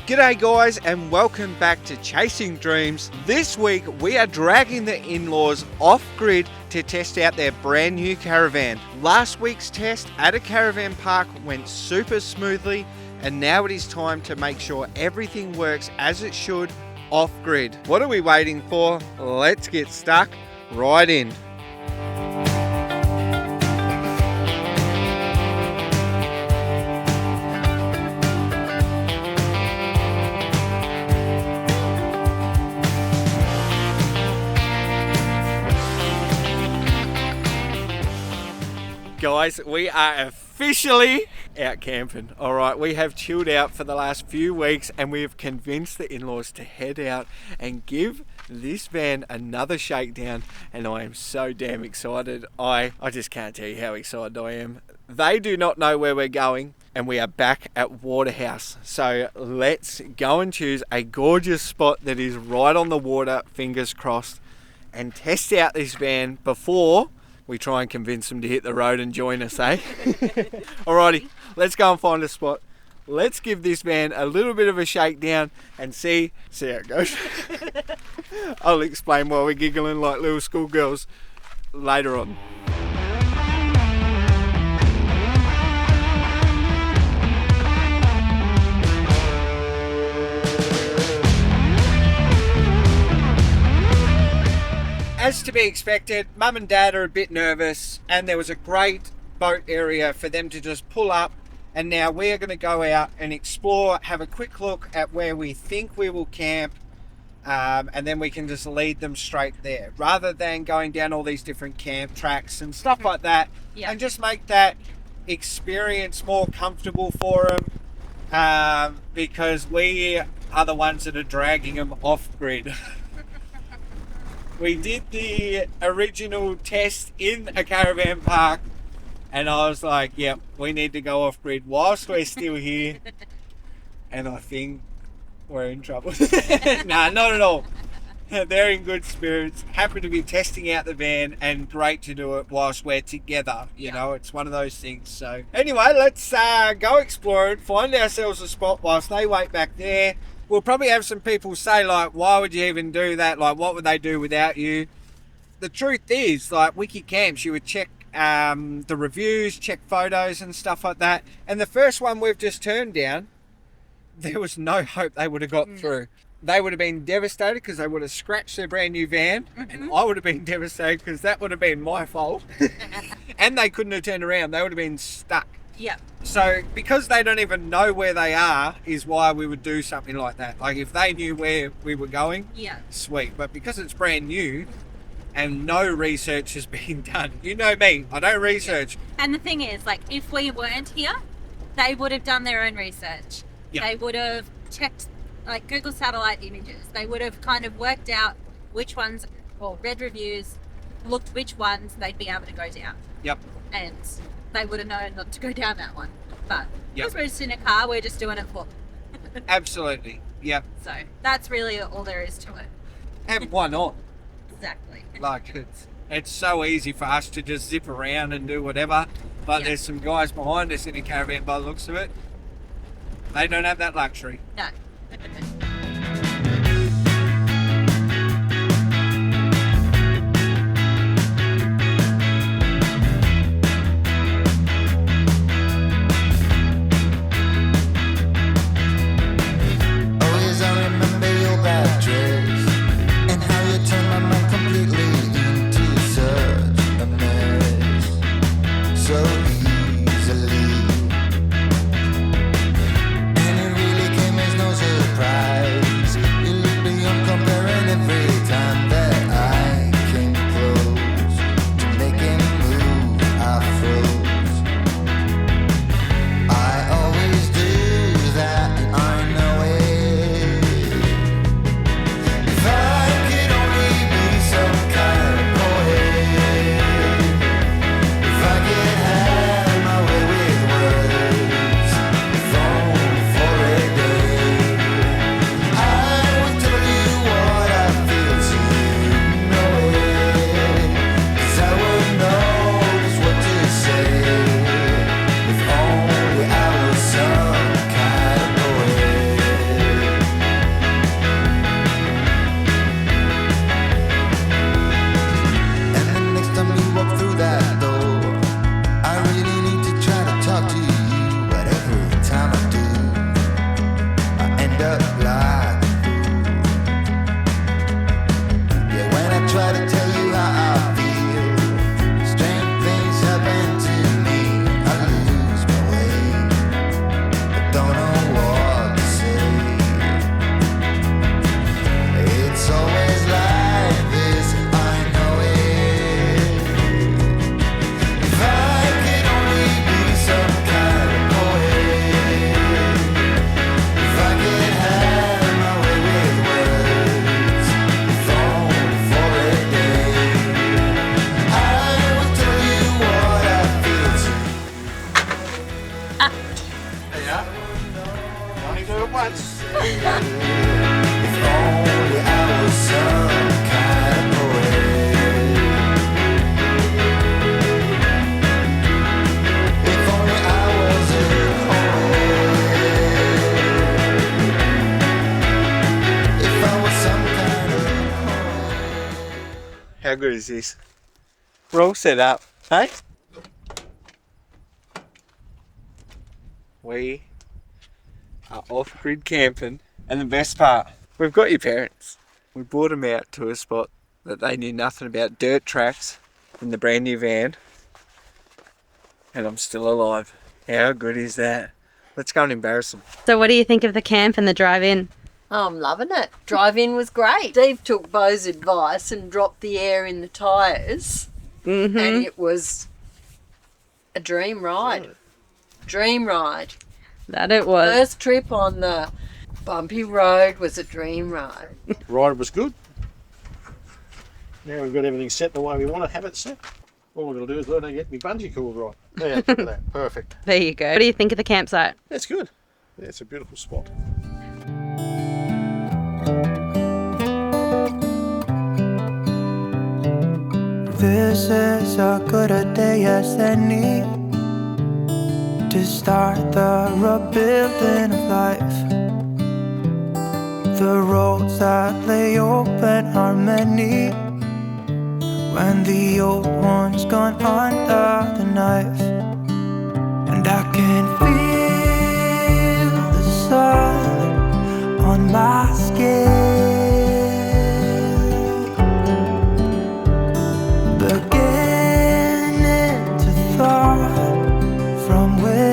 G'day guys and welcome back to Chasing Dreams. This week we are dragging the in-laws off-grid to test out their brand new caravan. Last week's test at a caravan park went super smoothly and now it is time to make sure everything works as it should off-grid. What are we waiting for? Let's get stuck right in. Guys, we are officially out camping. Alright, we have chilled out for the last few weeks and we have convinced the in-laws to head out and give this van another shakedown, and I am so damn excited. I just can't tell you how excited I am. They do not know where we're going and we are back at Waterhouse. So let's go and choose a gorgeous spot that is right on the water, fingers crossed, and test out this van before we try and convince them to hit the road and join us, eh? Alrighty, let's go and find a spot. Let's give this van a little bit of a shakedown and see how it goes. I'll explain why we're giggling like little schoolgirls later on. As to be expected, Mum and Dad are a bit nervous and there was a great boat area for them to just pull up, and now we're going to go out and explore, have a quick look at where we think we will camp, and then we can just lead them straight there rather than going down all these different camp tracks and stuff like that. Yeah. And just make that experience more comfortable for them, because we are the ones that are dragging them off grid. We did the original test in a caravan park and I was like, yep, we need to go off grid whilst we're still here. And I think we're in trouble. Nah, not at all. They're in good spirits, happy to be testing out the van, and great to do it whilst we're together. You know, it's one of those things. So anyway, let's go explore it, find ourselves a spot whilst they wait back there. We'll probably have some people say, like, why would you even do that? Like, what would they do without you? The truth is, like, Wiki Camps, you would check the reviews, check photos and stuff like that. And the first one we've just turned down, there was no hope they would have got through. They would have been devastated because they would have scratched their brand new van. And I would have been devastated because that would have been my fault. And they couldn't have turned around. They would have been stuck. Yep. So because they don't even know where they are is why we would do something like that. Like if they knew where we were going, sweet. But because it's brand new and no research has been done, you know me, I don't research. And the thing is, like, if we weren't here, they would have done their own research. They would have checked like Google satellite images. They would have kind of worked out which ones, or read reviews, looked which ones they'd be able to go down. Yep. And they would have known not to go down that one. But because we're just in a car, we're just doing it for them. Absolutely. Yep. So that's really all there is to it. And why not? Exactly. Like it's so easy for us to just zip around and do whatever. But there's some guys behind us in a caravan by the looks of it. They don't have that luxury. No. Pride. up like yeah, when I try to tell you how I feel, strange things happen to me. I lose my way, I don't know what to say. It's always like this, I know it. If I could only be some kind of poet, if I could have my way with words, if only for a day, I would tell you what I feel to. There you are. Only do it once. If only I was some kind of poet. If only I was a poet. If I was some kind of poet. How good is this? We're all set up, hey? We are off-grid camping, and the best part, we've got your parents. We brought them out to a spot that they knew nothing about, dirt tracks in the brand new van, and I'm still alive. How good is that? Let's go and embarrass them. So what do you think of the camp and the drive-in? Oh, I'm loving it. Drive-in was great. Steve took Beau's advice and dropped the air in the tyres, and it was a dream ride. Dream ride. That it was. First trip on the bumpy road was a dream ride. Ride was good. Now we've got everything set the way we want to have it set. All we've got to do is learn how to get me bungee cord right. Yeah, look at that. Perfect. There you go. What do you think of the campsite? That's good. Yeah, it's a beautiful spot. This is as good a day as any to start the rebuilding of life. The roads that lay open are many when the old one's gone under the knife. And I can feel the sun on my skin, beginning to thaw from within.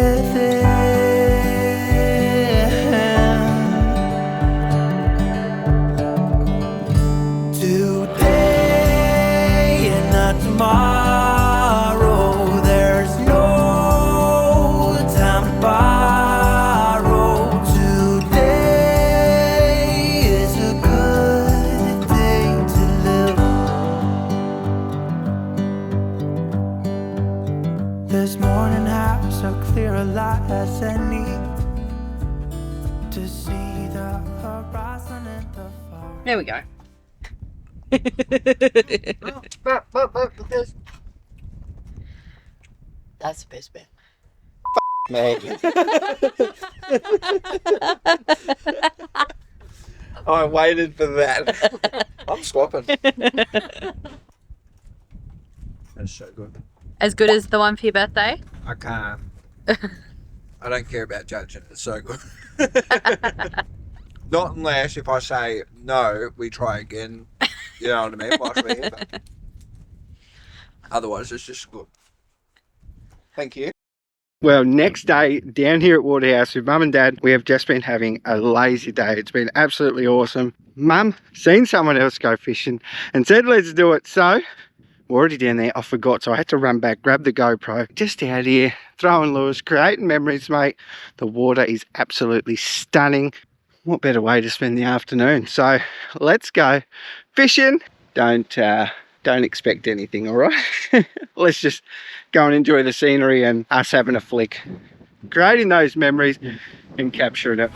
Today and not tomorrow, there's no time to borrow. Today is a good day to live. This morning has so clear a light as any to see the horizon and the far. There we go. That's the best bit. Man. I waited for that. I'm swapping. That's so good. As good as the one for your birthday? I can't. I don't care about judging. It's so good. Not unless if I say no, we try again. You know what I mean? Like me, but otherwise, it's just good. Thank you. Well, next day down here at Waterhouse with Mum and Dad, we have just been having a lazy day. It's been absolutely awesome. Mum seen someone else go fishing and said, let's do it. So we're already down there. I forgot, so I had to run back, grab the GoPro. Just out here, throwing lures, creating memories, mate. The water is absolutely stunning. What better way to spend the afternoon? So let's go fishing. Don't expect anything, all right? Let's just go and enjoy the scenery and us having a flick, creating those memories and capturing it.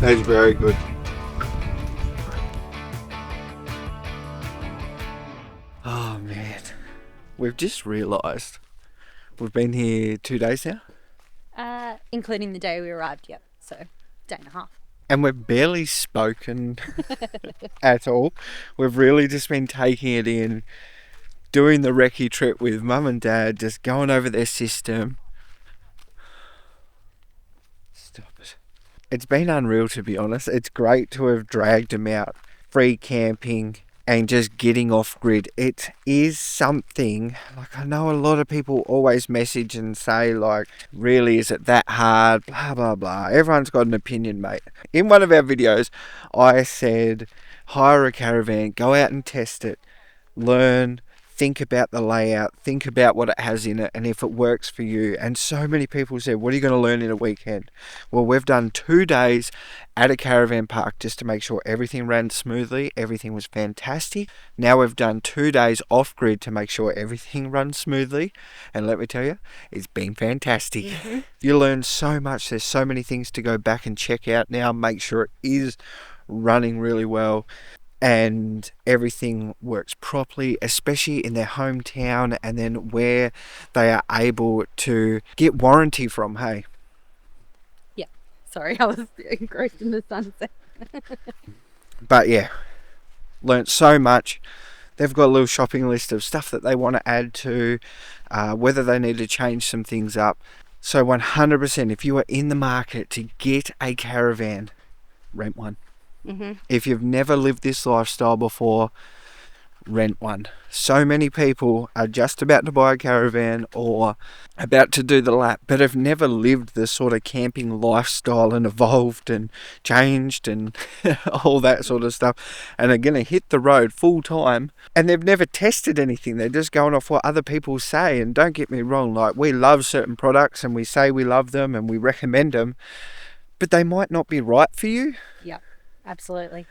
That's very good. Oh man, we've just realised we've been here 2 days now, Including the day we arrived, yep. So, day and a half. and we've barely spoken at all. We've really just been taking it in, doing the recce trip with Mum and Dad, just going over their system. Stop it. It's been unreal, to be honest. It's great to have dragged them out, free camping and just getting off grid. It is something, like, I know a lot of people always message and say, like, really, is it that hard? Blah, blah, blah. Everyone's got an opinion, mate. In one of our videos, I said, hire a caravan, go out and test it, learn, think about the layout, think about what it has in it, and if it works for you. And so many people said, what are you going to learn in a weekend? Well, we've done 2 days at a caravan park just to make sure everything ran smoothly. Everything was fantastic. Now we've done 2 days off grid to make sure everything runs smoothly. And let me tell you, it's been fantastic. Mm-hmm. You learn so much. There's so many things to go back and check out now, make sure it is running really well and everything works properly, especially in their hometown, and then where they are able to get warranty from, hey? Yeah. Sorry, I was engrossed in the sunset. But yeah, learnt so much. They've got a little shopping list of stuff that they want to add to, whether they need to change some things up. So 100%, if you are in the market to get a caravan, rent one. Mm-hmm. If you've never lived this lifestyle before, rent one. So many people are just about to buy a caravan or about to do the lap, but have never lived the sort of camping lifestyle and evolved and changed and all that sort of stuff, and are going to hit the road full time, and they've never tested anything. They're just going off what other people say. And don't get me wrong, like, we love certain products and we say we love them and we recommend them, but they might not be right for you. Yeah. Absolutely.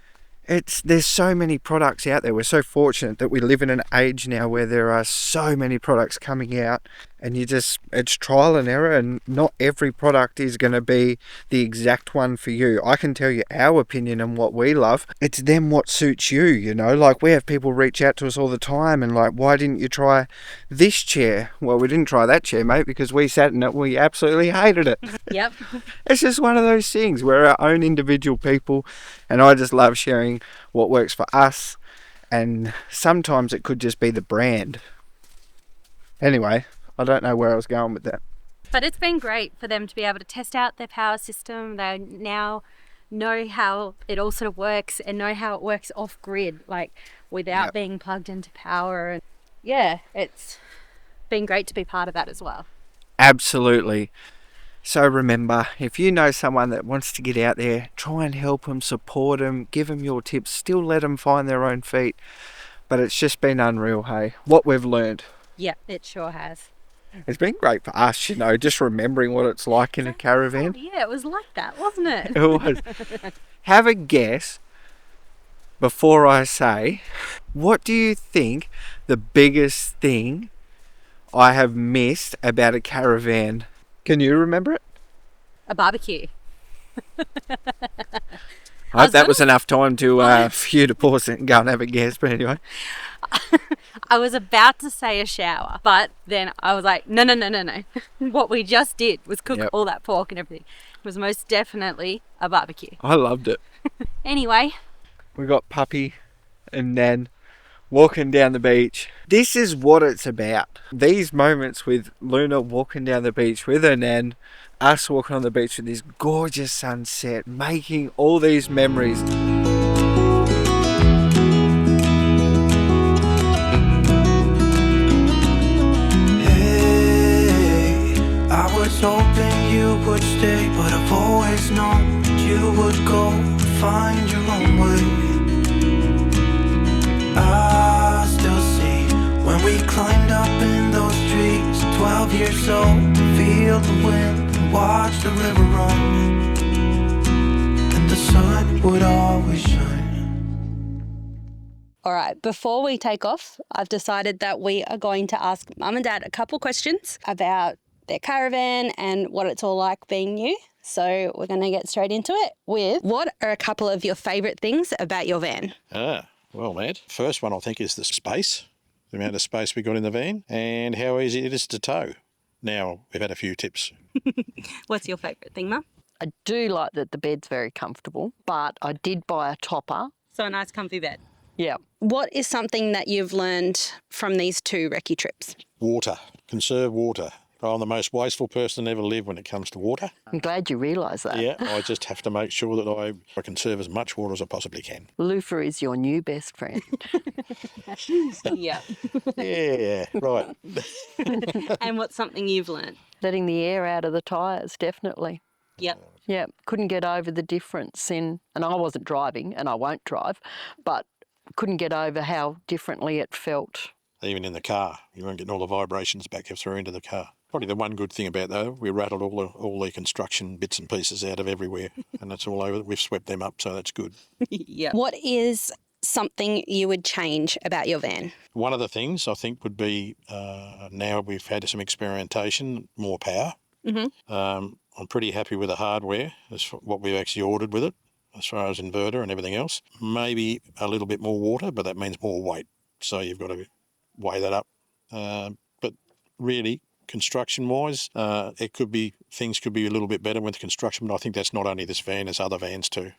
There's so many products out there. We're so fortunate that we live in an age now where there are so many products coming out, and it's trial and error, and not every product is going to be the exact one for you. I can tell you our opinion and what we love. It's then what suits you, you know. Like, we have people reach out to us all the time and like, why didn't you try this chair? Well, we didn't try that chair, mate, because we sat in it, we absolutely hated it. Yep. It's just one of those things. We're our own individual people, and I just love sharing what works for us, and sometimes it could just be the brand. Anyway, I don't know where I was going with that. But it's been great for them to be able to test out their power system. They now know how it all sort of works and know how it works off grid, like without being plugged into power. And yeah, it's been great to be part of that as well. Absolutely. So remember, if you know someone that wants to get out there, try and help them, support them, give them your tips, still let them find their own feet. But it's just been unreal, hey, what we've learned. Yeah, it sure has. It's been great for us, you know, just remembering what it's like in a caravan. Yeah, it was like that, wasn't it? It was. Have a guess before I say, what do you think the biggest thing I have missed about a caravan? Can you remember it? A barbecue. I hope that was enough time to for you to pause it and go and have a guess, but anyway. I was about to say a shower, but then I was like, no. What we just did was cook all that pork and everything. It was most definitely a barbecue. I loved it. Anyway. We got Puppy and Nan walking down the beach. This is what it's about. These moments with Luna walking down the beach with her Nan, us walking on the beach with this gorgeous sunset, making all these memories. Hey, I was hoping you would stay, but I've always known that you would go and find your own way. I still see when we climbed up in those trees, 12 years old, to feel the wind and watch the river run, and the sun would always shine. All right, before we take off, I've decided that we are going to ask Mum and Dad a couple questions about their caravan and what it's all like being new. So we're going to get straight into it with what are a couple of your favourite things about your van? Well, Matt, first one I think is the space, the amount of space we got in the van, and how easy it is to tow. Now, we've had a few tips. What's your favourite thing, Mum? I do like that the bed's very comfortable, but I did buy a topper. So a nice comfy bed. Yeah. What is something that you've learned from these 2 recce trips? Water. Conserve water. I'm the most wasteful person ever lived when it comes to water. I'm glad you realise that. Yeah, I just have to make sure that I conserve as much water as I possibly can. Loofah is your new best friend. Yeah. Yeah, right. And what's something you've learned? Letting the air out of the tyres, definitely. Yep. Yeah, couldn't get over the difference in, and I wasn't driving and I won't drive, but couldn't get over how differently it felt. Even in the car, you weren't getting all the vibrations back through into the car. Probably the one good thing about that, we rattled all the construction bits and pieces out of everywhere, and that's all over. We've swept them up, so that's good. Yeah. What is something you would change about your van? One of the things I think would be now we've had some experimentation, more power. Mm-hmm. I'm pretty happy with the hardware, as for what we've actually ordered with it, as far as inverter and everything else. Maybe a little bit more water, but that means more weight, so you've got to weigh that up. But really, construction-wise, things could be a little bit better with construction, but I think that's not only this van, there's other vans too.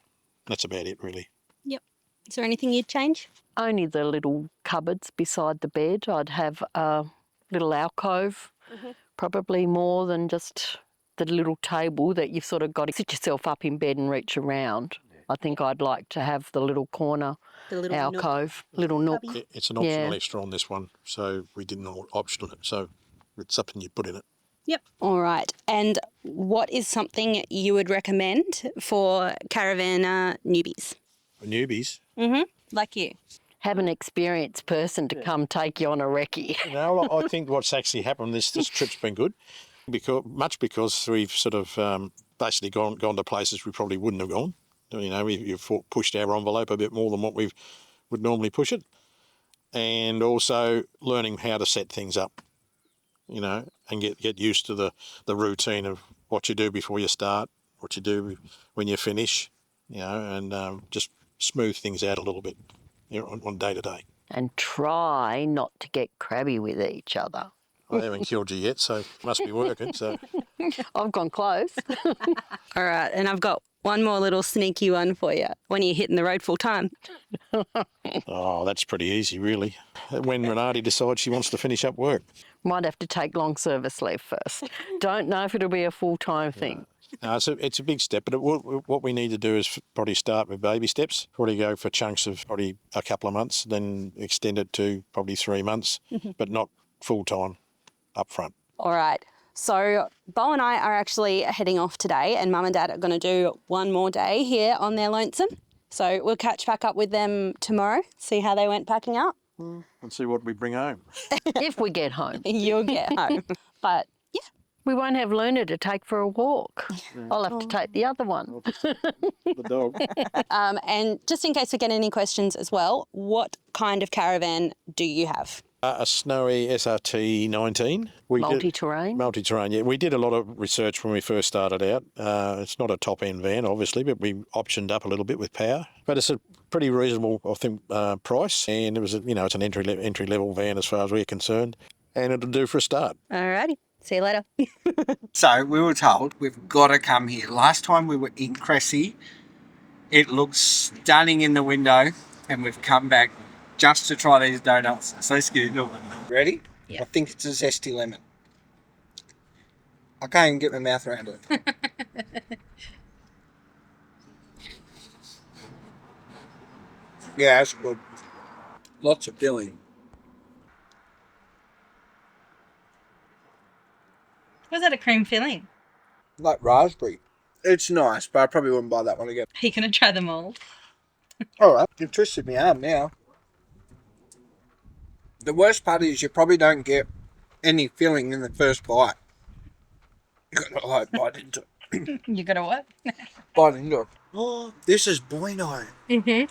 That's about it, really. Yep. Is there anything you'd change? Only the little cupboards beside the bed. I'd have a little alcove, probably more than just the little table that you've sort of got to sit yourself up in bed and reach around. I think I'd like to have the little corner The little alcove, little nook. It's an optional Yeah. extra on this one, so we didn't option it, so it's something you put in it. Yep. All right. And what is something you would recommend for caravan newbies? For newbies, Mm-hmm. Like you. Have an experienced person to come take you on a recce. I think what's actually happened, this trip's been good, because we've sort of basically gone to places we probably wouldn't have gone. You know, we've pushed our envelope a bit more than what we would normally push it, and also learning how to set things up, you know, and get used to the routine of what you do before you start, what you do when you finish, you know, and just smooth things out a little bit, you know, on day to day. And try not to get crabby with each other. I haven't killed you yet, so it must be working. So I've gone close. All right. And I've got one more little sneaky one for you. When you're hitting the road full time. oh, that's pretty easy, really. When Renati decides she wants to finish up work. Might have to take long service leave first. Don't know if it'll be a full-time thing. No, it's a big step, but what we need to do is probably start with baby steps. Probably go for chunks of probably a couple of months, then extend it to probably 3 months, but not full-time up front. All right. So Beau and I are actually heading off today, and Mum and Dad are going to do one more day here on their lonesome. So we'll catch back up with them tomorrow, see how they went packing up. And see what we bring home. If we get home. You'll get home. But yeah. We won't have Luna to take for a walk. I'll have to take the other one. The dog. And just in case we get any questions as well, what kind of caravan do you have? A snowy SRT 19. Multi-terrain? Multi-terrain, yeah. We did a lot of research when we first started out. It's not a top-end van, obviously, but we optioned up a little bit with power. But it's a pretty reasonable, I think, price. And it was, it's an entry-level van as far as we're concerned. And it'll do for a start. All righty. See you later. So we were told we've got to come here. Last time we were in Cressy, it looked stunning in the window, and we've come back just to try these donuts. So let's get into it. Ready? Yeah. I think it's a zesty lemon. I can't even get my mouth around it. Yeah, that's good. Lots of filling. Was that a cream filling? Like raspberry. It's nice, but I probably wouldn't buy that one again. Are you going to try them all? All right, you've twisted my arm now. The worst part is you probably don't get any filling in the first bite. You got to like bite into it. You got to what? Bite into it. Oh, this is bueno. Mm-hmm.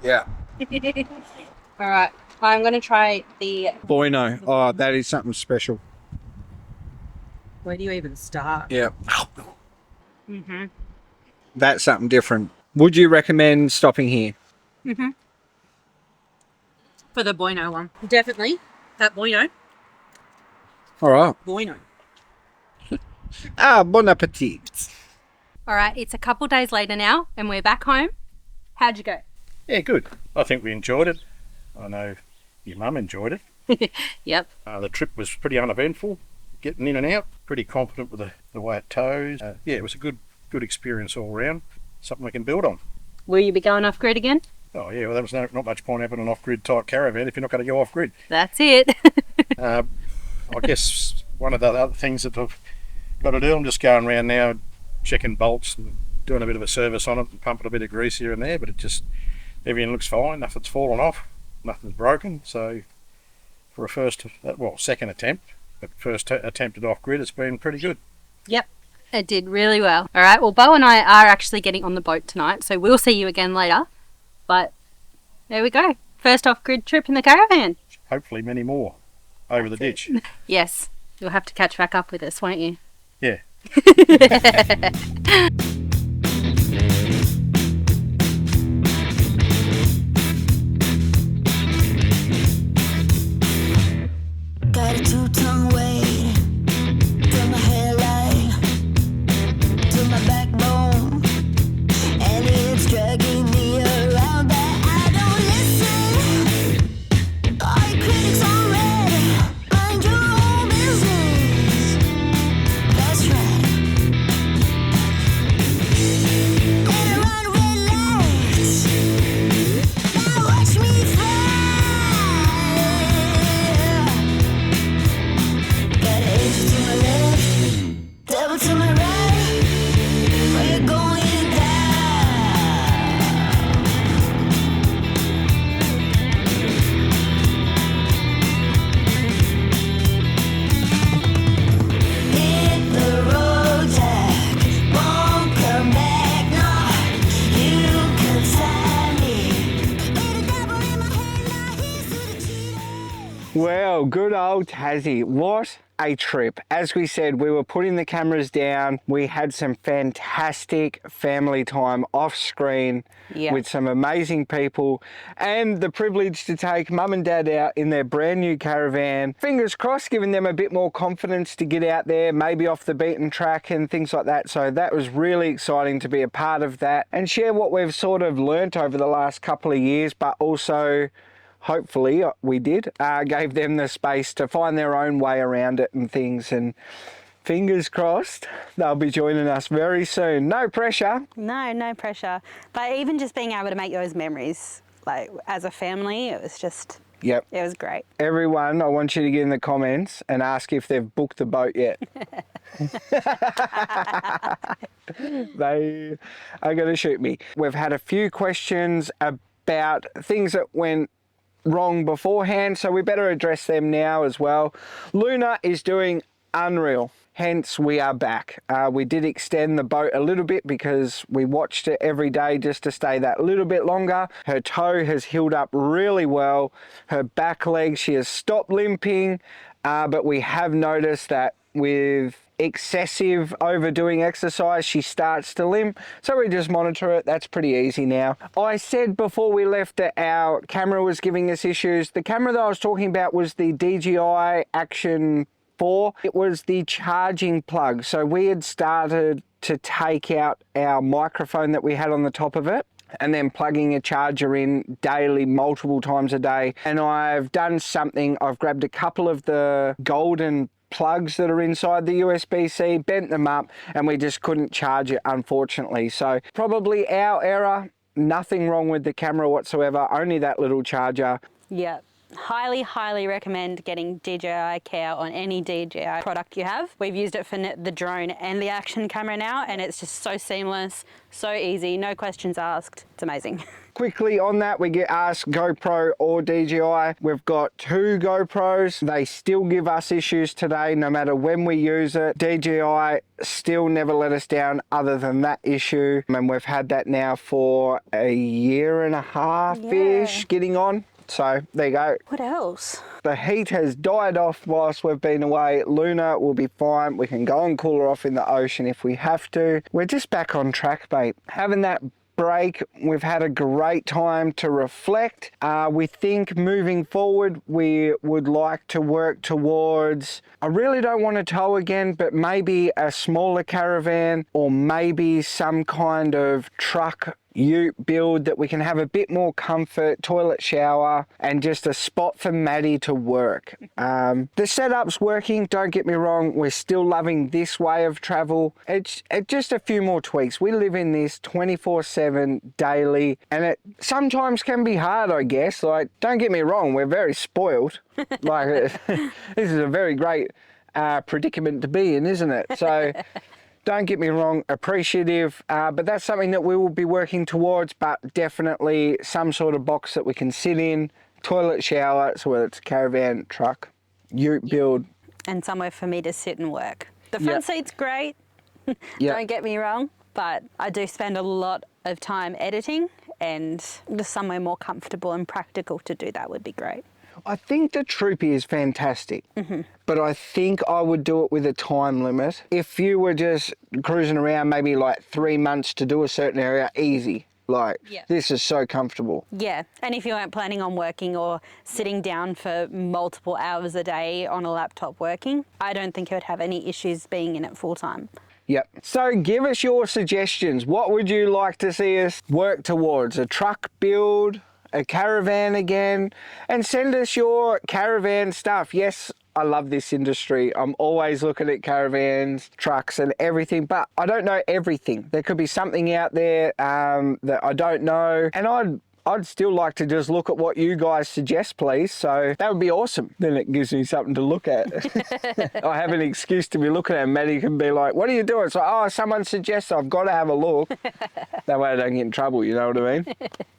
Yeah. All right. I'm going to try the... Bueno. Oh, that is something special. Where do you even start? Yeah. That's something different. Would you recommend stopping here? For the Bueno one. Definitely. That Bueno. All right. Bueno. Ah, bon appetit. All right, it's a couple days later now and we're back home. How'd you go? Yeah, good. I think we enjoyed it. I know your mum enjoyed it. Yep. The trip was pretty uneventful, getting in and out. Pretty confident with the way it tows. Yeah, it was a good experience all round. Something we can build on. Will you be going off-grid again? Oh yeah, well there was not much point having an off-grid type caravan if you're not going to go off-grid. That's it. I guess one of the other things that I've got to do, I'm just going around now checking bolts and doing a bit of a service on it and pumping a bit of grease here and there, but everything looks fine, nothing's fallen off, nothing's broken. So for a second attempt, but first attempt at off-grid, it's been pretty good. Yep. It did really well. All right, well, Beau and I are actually getting on the boat tonight, so we'll see you again later. But there we go. First off-grid trip in the caravan. Hopefully many more over the ditch. Yes. You'll have to catch back up with us, won't you? Yeah. Got a two-tongue weight from my hairline to my backbone, and it's dragging me around, but I don't listen. All your critics on red, mind your own business. That's right. Better run red lights. Now watch me fly. Got an angel to my left, devil to my right. We're going down. Hit the road, Jack. Won't come back, no. You can tie me. Ain't a devil in my head, now here's to the cheater. Well, good old Tassie. What a trip. As we said, we were putting the cameras down. We had some fantastic family time off screen with some amazing people and the privilege to take mum and dad out in their brand new caravan. Fingers crossed, giving them a bit more confidence to get out there, maybe off the beaten track and things like that. So that was really exciting to be a part of that and share what we've sort of learnt over the last couple of years, but also hopefully we gave them the space to find their own way around it and things, and fingers crossed they'll be joining us very soon. No pressure. No pressure. But even just being able to make those memories, like as a family, it was just, Yep. it was great. Everyone, I want you to get in the comments and ask if they've booked the boat yet. They are going to shoot me. We've had a few questions about things that went wrong beforehand, so we better address them now as well. Luna is doing unreal, hence we are back. We did extend the boat a little bit because we watched it every day just to stay that little bit longer. Her toe has healed up really well. Her back leg, she has stopped limping, but we have noticed that with excessive overdoing exercise, she starts to limp, so we just monitor it. That's pretty easy now. I said before we left that our camera was giving us issues. The camera that I was talking about was the DJI Action 4. It was the charging plug. So we had started to take out our microphone that we had on the top of it and then plugging a charger in daily, multiple times a day. And I've done something. I've grabbed a couple of the golden plugs that are inside the USB-C, bent them up, and we just couldn't charge it, unfortunately. So probably our error, nothing wrong with the camera whatsoever, only that little charger. Yeah. Highly recommend getting DJI Care on any DJI product you have. We've used it for the drone and the action camera now, and it's just so seamless, so easy, no questions asked. It's amazing. Quickly on that, we get asked GoPro or DJI. We've got 2 GoPros. They still give us issues today, no matter when we use it. DJI still never let us down other than that issue. And we've had that now for a year and a half-ish, getting on. So there you go. What else? The heat has died off whilst we've been away. Luna will be fine. We can go and cool her off in the ocean if we have to. We're just back on track, mate. Having that break, we've had a great time to reflect. We think moving forward we would like to work towards, I really don't want to tow again, but maybe a smaller caravan or maybe some kind of truck ute build that we can have a bit more comfort, toilet, shower, and just a spot for Maddie to work. The setup's working, don't get me wrong, we're still loving this way of travel. It's just a few more tweaks. We live in this 24/7 daily, and it sometimes can be hard, I guess. Like, don't get me wrong, we're very spoiled. Like, this is a very great predicament to be in, isn't it? So don't get me wrong, appreciative, but that's something that we will be working towards, but definitely some sort of box that we can sit in, toilet, shower, so whether it's a caravan, truck, ute build. And somewhere for me to sit and work. The front seat's great, don't get me wrong, but I do spend a lot of time editing, and just somewhere more comfortable and practical to do that would be great. I think the Troopy is fantastic, but I think I would do it with a time limit. If you were just cruising around maybe like 3 months to do a certain area, easy. Like, this is so comfortable. Yeah, and if you weren't planning on working or sitting down for multiple hours a day on a laptop working, I don't think you would have any issues being in it full time. Yep. So give us your suggestions. What would you like to see us work towards? A truck build? A caravan again? And send us your caravan stuff. Yes, I love this industry. I'm always looking at caravans, trucks and everything, but I don't know everything. There could be something out there that I don't know, and I'd still like to just look at what you guys suggest, please. So that would be awesome. Then it gives me something to look at. I have an excuse to be looking at, and Maddie can be like, what are you doing? So, oh, someone suggests, I've got to have a look. That way I don't get in trouble, you know what I mean?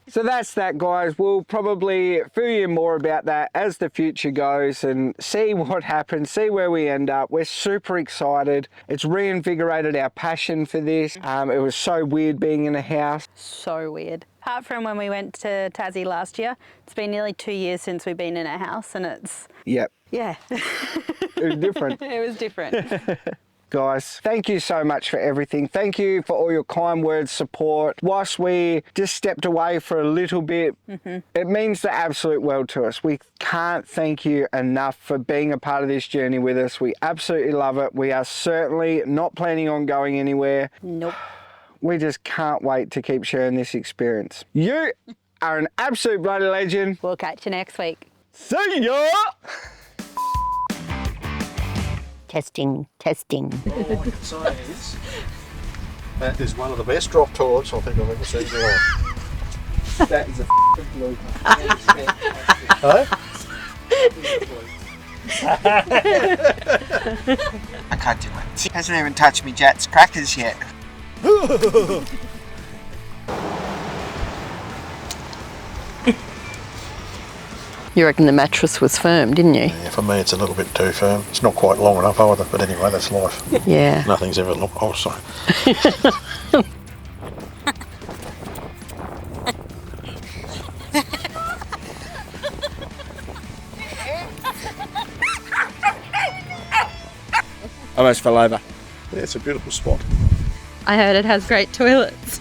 So that's that, guys. We'll probably fill you in more about that as the future goes and see what happens, see where we end up. We're super excited. It's reinvigorated our passion for this. It was so weird being in a house. So weird. Apart from when we went to Tassie last year, it's been nearly 2 years since we've been in a house, and it's... Yep. Yeah. It was different. It was different. Guys, thank you so much for everything. Thank you for all your kind words, support. Whilst we just stepped away for a little bit, it means the absolute world to us. We can't thank you enough for being a part of this journey with us. We absolutely love it. We are certainly not planning on going anywhere. Nope. We just can't wait to keep sharing this experience. You are an absolute bloody legend. We'll catch you next week. See ya! Testing, testing. All I can say is that is one of the best drop toilets I think I've ever seen in my life. That is a f***ing blooper. I can't do it. Hasn't even touched me Jat's crackers yet. You reckon the mattress was firm, didn't you? Yeah, for me it's a little bit too firm. It's not quite long enough either, but anyway, that's life. Yeah. Nothing's ever long. Oh, sorry. Almost fell over. Yeah, it's a beautiful spot. I heard it has great toilets.